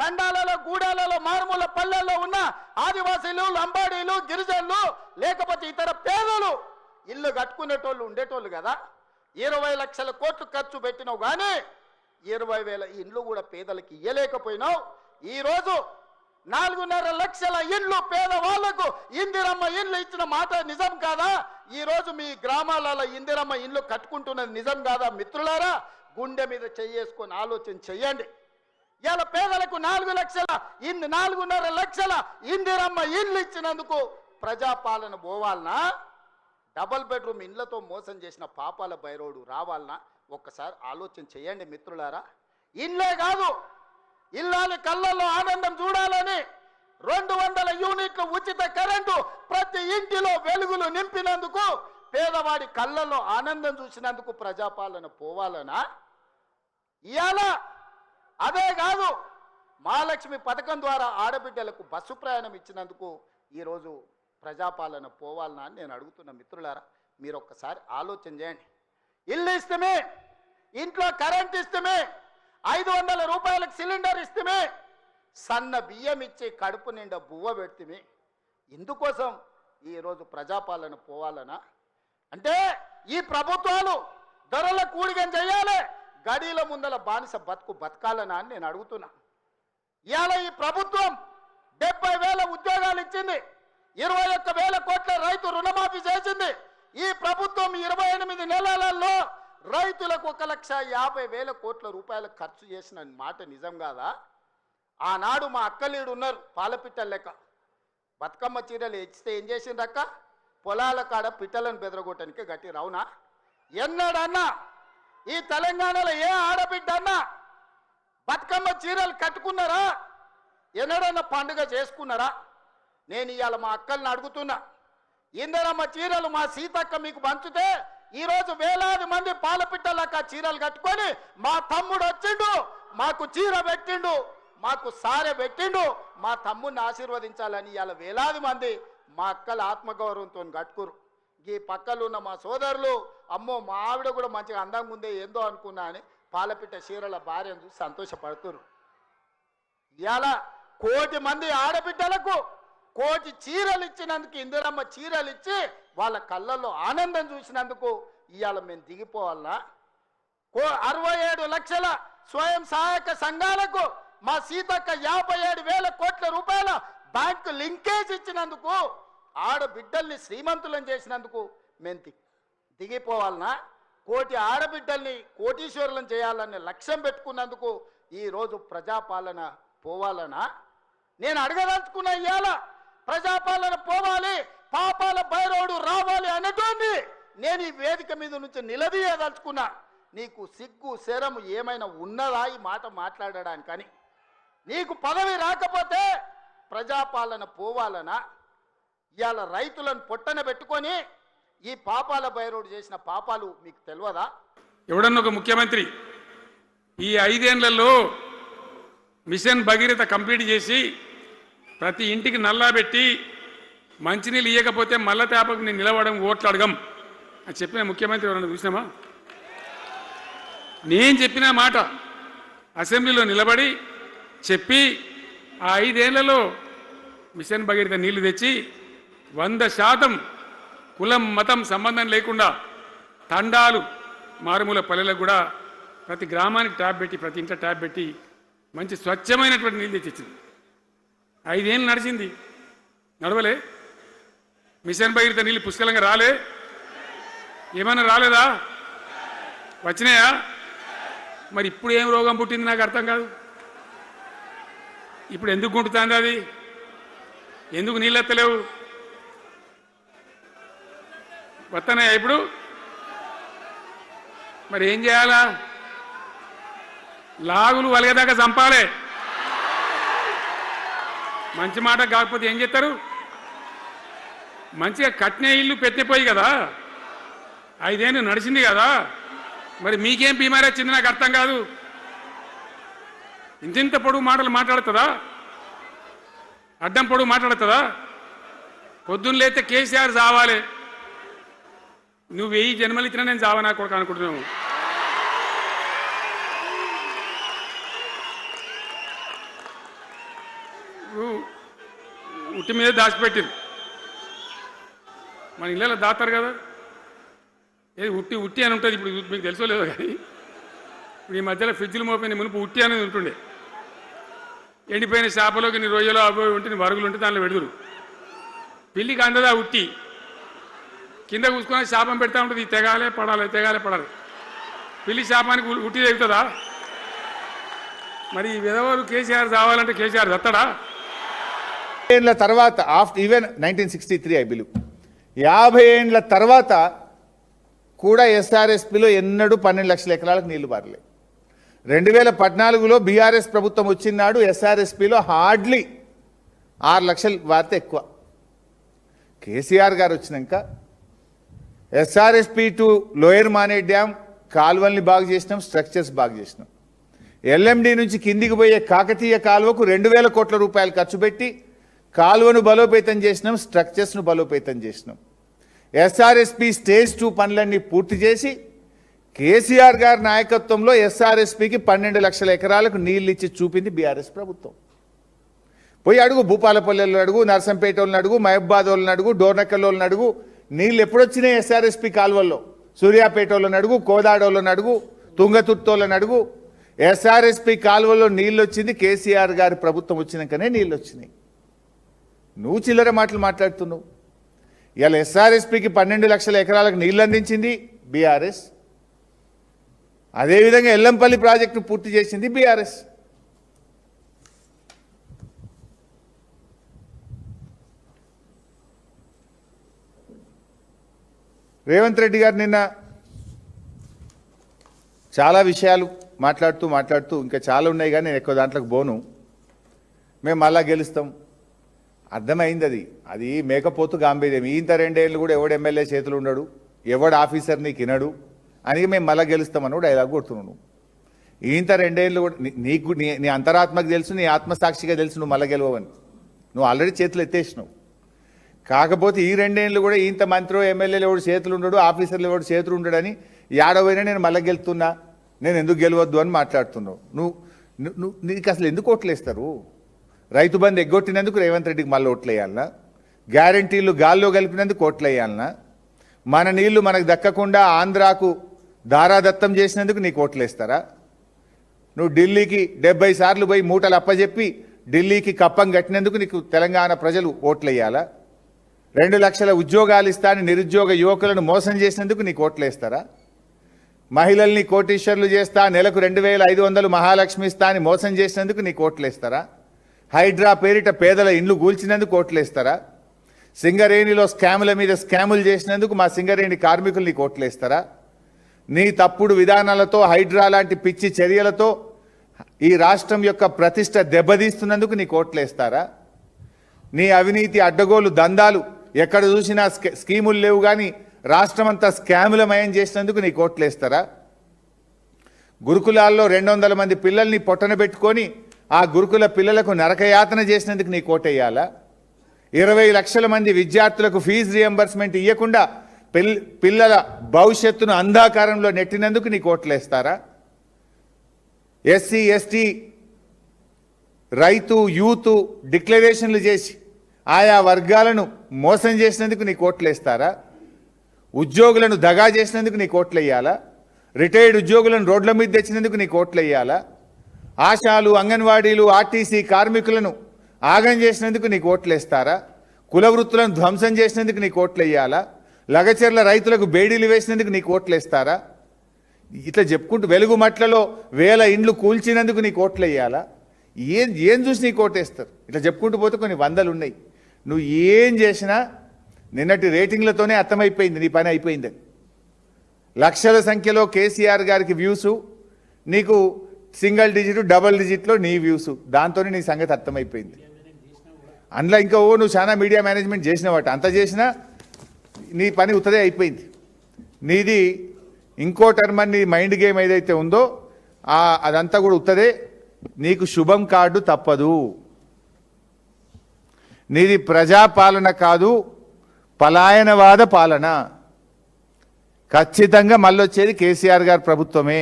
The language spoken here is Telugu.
తండాలలో గూడాలలో మారుమూల పల్లెల్లో ఉన్న ఆదివాసీలు లంబాడీలు గిరిజనులు లేకపోతే ఇతర పేదలు ఇల్లు కట్టుకునేటోళ్ళు ఉండేటోళ్ళు కదా 20 లక్షల కోట్లు ఖర్చు పెట్టినావు కానీ 20,000 ఇండ్లు కూడా పేదలకు ఇయ్యలేకపోయినావు ఈరోజు 4.5 లక్షల ఇండ్లు పేదవాళ్లకు ఇందిరమ్మ ఇండ్లు ఇచ్చిన మాట నిజం కాదా ఈరోజు మీ గ్రామాలలో ఇందిరమ్మ ఇండ్లు కట్టుకుంటున్నది నిజం కాదా మిత్రులారా గుండె మీద చెయ్యేసుకొని ఆలోచన చెయ్యండి ఇలా పేదలకు 4.5 లక్షల ఇందిరమ్మ ఇండ్లు ఇచ్చినందుకు ప్రజాపాలన పోవాలనా డబల్ బెడ్రూమ్ ఇండ్లతో మోసం చేసిన పాపాల బైరోడు రావాలనా ఒక్కసారి ఆలోచన చేయండి మిత్రులారా ఇండ్లే కాదు ఇల్లాలి కళ్ళల్లో ఆనందం చూడాలని 200 యూనిట్ల ఉచిత కరెంటు ప్రతి ఇంటిలో వెలుగులు నింపినందుకు పేదవాడి కళ్ళల్లో ఆనందం చూసినందుకు ప్రజాపాలన పోవాలనా ఇయాల అదే కాదు మహాలక్ష్మి పథకం ద్వారా ఆడబిడ్డలకు బస్సు ప్రయాణం ఇచ్చినందుకు ఈరోజు ప్రజాపాలన పోవాలనా అని నేను అడుగుతున్న మిత్రులారా మీరు ఒక్కసారి ఆలోచన చేయండి ఇల్లు ఇస్తమే ఇంట్లో కరెంట్ ఇస్తమే 500 రూపాయలకు సిలిండర్ ఇస్తమే సన్న బియ్యం ఇచ్చి కడుపు నిండా బువ్వ పెడితే ఇందుకోసం ఈరోజు ప్రజాపాలన పోవాలనా అంటే ఈ ప్రభుత్వాలు ధరల కూడిగం చేయాలి గడీల ముందల బానిస బతకాలనా అని నేను అడుగుతున్నా ఇవాళ ఈ ప్రభుత్వం 70,000 ఉద్యోగాలు ఇచ్చింది 21,000 కోట్ల రైతు రుణమాఫీ చేసింది ఈ ప్రభుత్వం 28 నెలలలో రైతులకు 1,50,000 కోట్ల రూపాయలు ఖర్చు చేసిన మాట నిజం కాదా ఆనాడు మా అక్కలీడు ఉన్నారు పాలపిట్టల లెక్క బతుకమ్మ చీరలు ఇచ్చితే ఏం చేసిండ్రక్క పొలాల కాడ పిట్టలను బెదరగొట్టడానికి గట్టి రవునా ఎన్నడన్నా ఈ తెలంగాణలో ఏ ఆడబిడ్డ అన్నా బతుకమ్మ చీరలు కట్టుకున్నారా ఎన్నడన్నా పండుగ చేసుకున్నారా నేను ఇవాళ మా అక్కల్ని అడుగుతున్నా ఇందరమ్మ చీరలు మా సీతక్క మీకు పంచుతే ఈరోజు వేలాది మంది పాలపిట్టలక్క చీరలు కట్టుకొని మా తమ్ముడు వచ్చిండు మాకు చీర పెట్టిండు మాకు సారె పెట్టిండు మా తమ్ముడిని ఆశీర్వదించాలని ఇవాళ వేలాది మంది మా అక్కల ఆత్మగౌరవంతో కట్టుకురు ఈ పక్కలు ఉన్న మా సోదరులు అమ్మో మా ఆవిడ కూడా మంచిగా అందంగా ఉందే ఏందో అనుకున్నా అని పాలపిట్ట చీరల భార్యను చూసి సంతోషపడుతురు ఇవాళ 1,000 మంది ఆడబిడ్డలకు 1,000 చీరలు ఇచ్చినందుకు ఇందిరమ్మ చీరలు ఇచ్చి వాళ్ళ కళ్ళల్లో ఆనందం చూసినందుకు ఇవాళ మేము దిగిపోవాలనా 67 లక్షల స్వయం సహాయక సంఘాలకు మా సీతక్క 57,000 కోట్ల రూపాయల బ్యాంకు లింకేజ్ ఇచ్చినందుకు ఆడబిడ్డల్ని శ్రీమంతులను చేసినందుకు మేము దిగిపోవాలనా 1,000 ఆడబిడ్డల్ని కోటీశ్వరులను చేయాలనే లక్ష్యం పెట్టుకున్నందుకు ఈరోజు ప్రజాపాలన పోవాలనా నేను అడగదలుచుకున్న ఇవాళ ప్రజాపాలన పోవాలి పాపాల బైరోడు రావాలి అనేటోంది నేను ఈ వేదిక మీద నుంచి నిలదీయదలుచుకున్నా నీకు సిగ్గు శరము ఏమైనా ఉన్నదా ఈ మాట మాట్లాడడానికని నీకు పదవి రాకపోతే ప్రజాపాలన పోవాలనా ఇవాళ రైతులను పొట్టన పెట్టుకొని ఈ పాపాల బైరోడు చేసిన పాపాలు మీకు తెలియదా ఎవడన్నా ఒక ముఖ్యమంత్రి ఈ 5 ఏళ్లలో మిషన్ భగీరథ కంప్లీట్ చేసి ప్రతి ఇంటికి నల్లా పెట్టి మంచినీళ్ళు ఇవ్వకపోతే మల్ల తేపకు నేను నిలవడం ఓట్లు అడగం అని చెప్పిన ముఖ్యమంత్రి ఎవరన్నా చూసినామా నేను చెప్పిన మాట అసెంబ్లీలో నిలబడి చెప్పి ఆ 5 ఏళ్లలో మిషన్ భగీరథ నీళ్లు తెచ్చి 100% కులం మతం సంబంధం లేకుండా తండాలు మారుమూల పల్లెలకు కూడా ప్రతి గ్రామానికి ట్యాప్ పెట్టి ప్రతి ఇంట్లో ట్యాప్ పెట్టి మంచి స్వచ్ఛమైనటువంటి నీళ్ళు తెచ్చిచ్చింది 5 ఏళ్ళు నడిచింది నడవలే మిషన్ భగీరథ నీళ్ళు పుష్కలంగా రాలే ఏమైనా రాలేదా వచ్చినాయా మరి ఇప్పుడు ఏం రోగం పుట్టింది నాకు అర్థం కాదు ఇప్పుడు ఎందుకు గుంటుతుంది అది ఎందుకు నీళ్ళు ఎత్తలేవు వస్తున్నాయా ఇప్పుడు మరి ఏం చేయాలా లాగులు వలగదాకా చంపాలే మంచి మాట కాకపోతే ఏం చేస్తారు మంచిగా కట్నే ఇల్లు పెట్టిపోయి కదా 5 ఏళ్ళు నడిచింది కదా మరి మీకేం బీమారీ వచ్చింది నాకు అర్థం కాదు ఇంత పొడుగు మాటలు మాట్లాడుతుందా అడ్డం పొడుగు మాట్లాడుతుందా పొద్దున్న లేతే కేసీఆర్ చావాలి నువ్వు 1000 జన్మలు ఇచ్చినా నేను చావనా కొడుకు అనుకుంటున్నావు ఉట్టి మీద దాచిపెట్టారు. మన ఇళ్ళలో దాతారు కదా, ఏది ఉట్టి ఉట్టి అని ఉంటుంది. ఇప్పుడు మీకు తెలుసో లేదో కానీ ఇప్పుడు ఈ మధ్యలో ఫ్రిడ్జ్లు మోపోయిన మునుపు ఉట్టి అనేది ఉంటుండే. ఎండిపోయిన చేపలోకి నీ రొయ్యలో అవి ఉంటే నీ వరుగులు ఉంటే దానిలో పెడుదురు. పిల్లికి అందదా ఉట్టి, కింద కూసుకొని శాపం పెడతా ఉంటుంది. తెగాలే పడాలి, తెగాలే పడాలి. పిల్లి శాపానికి ఉట్టి తెగుతుందా? మరి ఈ విధవారు కేసీఆర్ రావాలంటే కేసీఆర్ దత్తడా? ఏళ్ళ తర్వాత ఆఫ్టర్ ఈవెన్ 1963 ఐ బిలీవ్ 50 ఏండ్ల తర్వాత కూడా ఎస్ఆర్ఎస్పిలో ఎన్నడూ 12 లక్షల ఎకరాలకు నీళ్లు పారలేదు. 2014లో బీఆర్ఎస్ ప్రభుత్వం వచ్చినాడు ఎస్ఆర్ఎస్పిలో హార్డ్లీ 6 లక్షలు వారితే ఎక్కువ. కేసీఆర్ గారు వచ్చినాక ఎస్ఆర్ఎస్పి టు లోయర్ మానే డ్యామ్ కాలువల్ని బాగు చేసినాం, స్ట్రక్చర్స్ బాగు చేసినాం. ఎల్ఎండి నుంచి కిందికి పోయే కాకతీయ కాలువకు 2000 కోట్ల రూపాయలు ఖర్చు పెట్టి కాలువను బలోపేతం చేసినాం, స్ట్రక్చర్స్ను బలోపేతం చేసినాం. ఎస్ఆర్ఎస్పి స్టేజ్ 2 పనులన్నీ పూర్తి చేసి కేసీఆర్ గారి నాయకత్వంలో ఎస్ఆర్ఎస్పికి 12 లక్షల ఎకరాలకు నీళ్ళు ఇచ్చి చూపింది బీఆర్ఎస్ ప్రభుత్వం. పోయి అడుగు, భూపాలపల్లెలను అడుగు, నర్సంపేట వాళ్ళని అడుగు, మహబాద్ వాళ్ళని అడుగు, డోర్నకల్ వాళ్ళని అడుగు. నీళ్ళు ఎప్పుడొచ్చినాయి ఎస్ఆర్ఎస్పి కాలువల్లో? సూర్యాపేట వాళ్ళని అడుగు, కోదాడ వాళ్ళని అడుగు, తుంగతుర్తి వాళ్ళని అడుగు. ఎస్ఆర్ఎస్పి కాలువల్లో నీళ్ళు వచ్చింది కేసీఆర్ గారి ప్రభుత్వం వచ్చినాకనే నీళ్ళు వచ్చినాయి. నువ్వు చిల్లర మాటలు మాట్లాడుతున్నావు. ఇవాళ ఎస్ఆర్ఎస్పికి 12 లక్షల ఎకరాలకు నీళ్ళు అందించింది బీఆర్ఎస్. అదేవిధంగా ఎల్లంపల్లి ప్రాజెక్టు పూర్తి చేసింది బీఆర్ఎస్. రేవంత్ రెడ్డి గారు నిన్న చాలా విషయాలు మాట్లాడుతూ ఇంకా చాలా ఉన్నాయి కానీ నేను ఎక్కువ దాంట్లోకి పోను. మేము మళ్ళా గెలుస్తాం, అర్థమైంది. అది మేకపోతు గాంభీర్యం. ఇంత 2 ఏళ్ళు కూడా ఎవడు ఎమ్మెల్యే చేతులు ఉండడు, ఎవడు ఆఫీసర్ నీకు వినడు అని మేము మళ్ళా గెలుస్తామని కూడా డైలాగ్ కొడుతున్నావు. ఇంత 2 ఏళ్ళు కూడా నీకు నీ అంతరాత్మకు తెలుసు, నీ ఆత్మసాక్షిగా తెలుసు నువ్వు మళ్ళా గెలవని. నువ్వు ఆల్రెడీ చేతులు ఎత్తేసినావు. కాకపోతే ఈ 2 ఏళ్ళు కూడా ఇంత మంత్రి ఎమ్మెల్యేలు ఎవడు చేతులు ఉండడు, ఆఫీసర్లు ఎవడు చేతులు ఉండడని ఏడవైనా నేను మళ్ళీ గెలుతున్నా, నేను ఎందుకు గెలవద్దు అని మాట్లాడుతున్నావు. నువ్వు నీకు అసలు ఎందుకు ఓట్లేస్తారు? రైతు బంధు ఎగ్గొట్టినందుకు రేవంత్ రెడ్డికి మళ్ళీ ఓట్లు వేయాలనా? గ్యారంటీలు గాల్లో కలిపినందుకు ఓట్లు వేయాలనా? మన నీళ్లు మనకు దక్కకుండా ఆంధ్రాకు దారాదత్తం చేసినందుకు నీకు ఓట్లు వేస్తారా? నువ్వు ఢిల్లీకి 70 సార్లు పోయి మూటలు అప్పచెప్పి ఢిల్లీకి కప్పం కట్టినందుకు నీకు తెలంగాణ ప్రజలు ఓట్లు వేయాలా? 2 లక్షల ఉద్యోగాలు ఇస్తానని నిరుద్యోగ యువకులను మోసం చేసినందుకు నీకు ఓట్లు వేస్తారా? మహిళల్ని కోటీశ్వర్లు చేస్తా, నెలకు 2500 మహాలక్ష్మి ఇస్తా అని మోసం చేసినందుకు నీకు ఓట్లు వేస్తారా? హైడ్రా పేరిట పేదల ఇండ్లు కూల్చినందుకు ఓట్లు వేస్తారా? సింగరేణిలో స్కాముల మీద స్కాములు చేసినందుకు మా సింగరేణి కార్మికులు నీకు ఓట్లు వేస్తారా? నీ తప్పుడు విధానాలతో, హైడ్రా లాంటి పిచ్చి చర్యలతో ఈ రాష్ట్రం యొక్క ప్రతిష్ట దెబ్బతీస్తున్నందుకు నీకు ఓట్లు వేస్తారా? నీ అవినీతి అడ్డగోలు దందాలు ఎక్కడ చూసినా స్కీములు లేవు కానీ రాష్ట్రమంతా స్కాములమయం చేసినందుకు నీకు ఓట్లు వేస్తారా? గురుకులాల్లో 200 మంది పిల్లల్ని పొట్టన పెట్టుకొని ఆ గురుకుల పిల్లలకు నరకయాతన చేసినందుకు నీకు ఓటేయాలా? 20 లక్షల మంది విద్యార్థులకు ఫీజు రియంబర్స్మెంట్ ఇవ్వకుండా పిల్లల భవిష్యత్తును అంధాకారంలో నెట్టినందుకు నీకు ఓట్లేస్తారా? ఎస్సీ ఎస్టీ రైతు యూత్ డిక్లరేషన్లు చేసి ఆయా వర్గాలను మోసం చేసినందుకు నీకు ఓట్లేస్తారా? ఉద్యోగులను దగా చేసినందుకు నీకు ఓట్లు వేయాలా? రిటైర్డ్ ఉద్యోగులను రోడ్ల మీద తెచ్చినందుకు నీకు ఓట్లు వేయాలా? ఆశాలు, అంగన్వాడీలు, ఆర్టీసీ కార్మికులను ఆగం చేసినందుకు నీకు ఓట్లు వేస్తారా? కుల వృత్తులను ధ్వంసం చేసినందుకు నీకు ఓట్లు వేయాలా? లగచెర్ల రైతులకు బేడీలు వేసినందుకు నీకు ఓట్లు వేస్తారా? ఇట్లా చెప్పుకుంటూ వెలుగు మట్లలో 1000 ఇండ్లు కూల్చినందుకు నీకు ఓట్లు వేయాలా? ఏం చూసి నీకు ఓటేస్తారు? ఇట్లా చెప్పుకుంటూ పోతే కొన్ని వందలు ఉన్నాయి. నువ్వు ఏం చేసినా నిన్నటి రేటింగ్లతోనే అర్థమైపోయింది నీ పని అయిపోయిందని. లక్షల సంఖ్యలో కేసీఆర్ గారికి వ్యూసు, నీకు సింగిల్ డిజిట్ డబుల్ డిజిట్లో నీ వ్యూసు, దాంతోనే నీ సంగతి అర్థమైపోయింది. అందులో ఇంకా నువ్వు చాలా మీడియా మేనేజ్మెంట్ చేసినవాట, అంత చేసినా నీ పని ఉత్తదే అయిపోయింది. నీది ఇంకో టర్మ్ నీ మైండ్ గేమ్ ఏదైతే ఉందో అదంతా కూడా ఉత్తదే. నీకు శుభం కార్డు తప్పదు. నీది ప్రజాపాలన కాదు, పలాయనవాద పాలన. ఖచ్చితంగా మళ్ళొచ్చేది కేసీఆర్ గారి ప్రభుత్వమే.